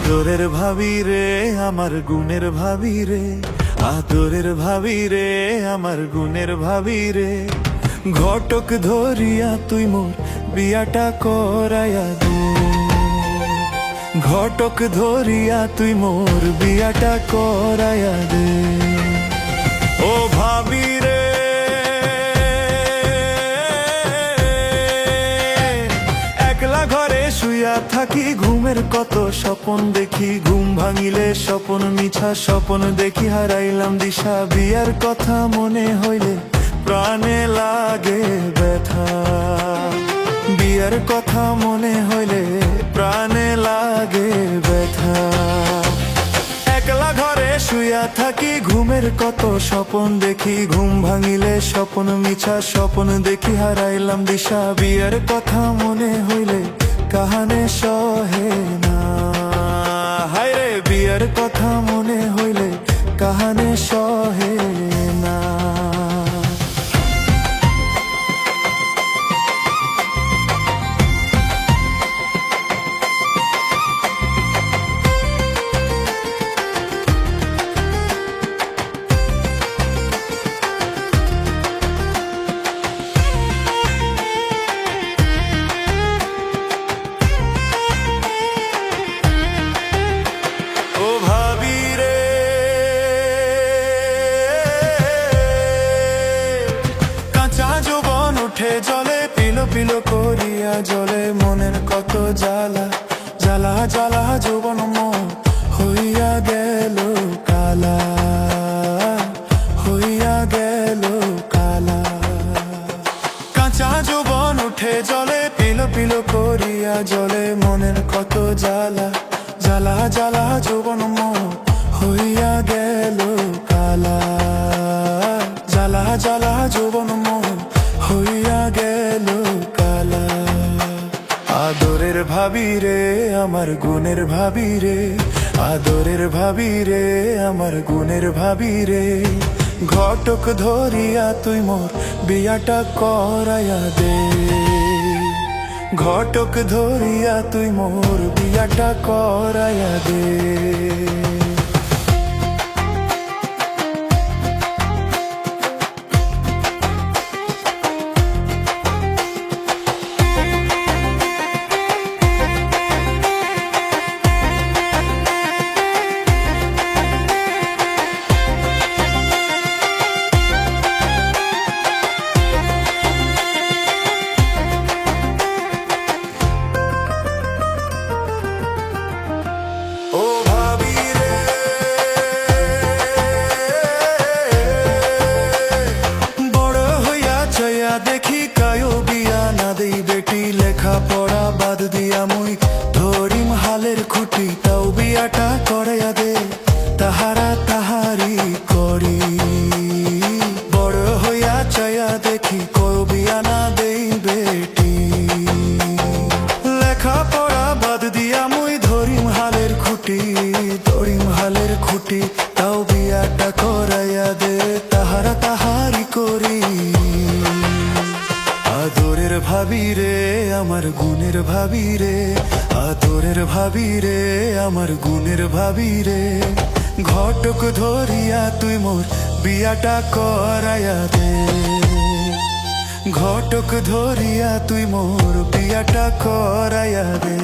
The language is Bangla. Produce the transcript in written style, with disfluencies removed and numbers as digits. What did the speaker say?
আদরের ভাবি রে আমার গুণের ভাবি রে, আদরের ভাবি রে আমার গুণের ভাবি রে, ঘটক ধরিয়া তুই মোর বিয়াটা করাইয়া দে, ঘটক ধরিয়া তুই মোর বিয়াটা করাইয়া দে। ও ভাবি রে একলা ঘরে শুইয়া থাকি, ঘুমের কত স্বপন দেখি, ঘুম ভাঙিলে স্বপন মিছা স্বপন দেখি, হারাইলাম দিশা, বিয়ার কথা মনে হইলে প্রাণে লাগে ব্যথা, বিয়ার কথা মনে হইলে প্রাণে লাগে ব্যথা। একলা ঘরে শুইয়া থাকি, ঘুমের কত স্বপন দেখি, ঘুম ভাঙিলে স্বপন মিছা স্বপন দেখি, হারাইলাম দিশা, বিয়ার কথা মনে হইলে কাহানে সহে না, হায়রে বিয়ার কথা মনে হইলে কাহানে সহে না। জলে পিলো পিলো করিয়া জলে মনের কত জ্বালা, জ্বালা জ্বালা যৌবন মন হইয়া গেল কালা, হইয়া গেল কালা। কাঁচা যৌবন উঠে জলে পিলো পিলো করিয়া জলে মনের কত জ্বালা, জ্বালা জ্বালা যৌবন মন হইয়া গেল কালা, জ্বালা জ্বালা যৌবন মন হইয়া গেল কালা। আদরের ভাবি রে আমার গুণের ভাবি রে, আদরের ভাবি রে আমার গুণের ভাবি রে, ঘটক ধরিয়া তুই মোর বিয়াটা করাইয়া দে, ঘটক ধরিয়া তুই মোর বিয়াটা করাইয়া দে। দেখি কায়ো বিয়া না দেই বেটি, লেখা পড়া বাদ দিয়া মুই ধরিম হালের খুঁটি, তাও বিয়াটা করাইয়া দে তাহারা তাহারি করি। বড় হইয়া চাইয়া দেখি কয়ো বিয়া না দেই বেটি, লেখা পড়া বাদ দিয়া মুই ধরিম হালের খুঁটি, ধরিম হালের খুঁটি, তাও বিয়াটা করাইয়া দে তাহারা তাহারি করি। আদরের ভাবি রে আমার গুণের ভাবি রে, আদরের ভাবি রে আমার গুণের ভাবি রে, ঘটক ধরিয়া তুই মোর বিয়াটা করাইয়া দে, ঘটক ধরিয়া তুই মোর বিয়াটা করাইয়া দে।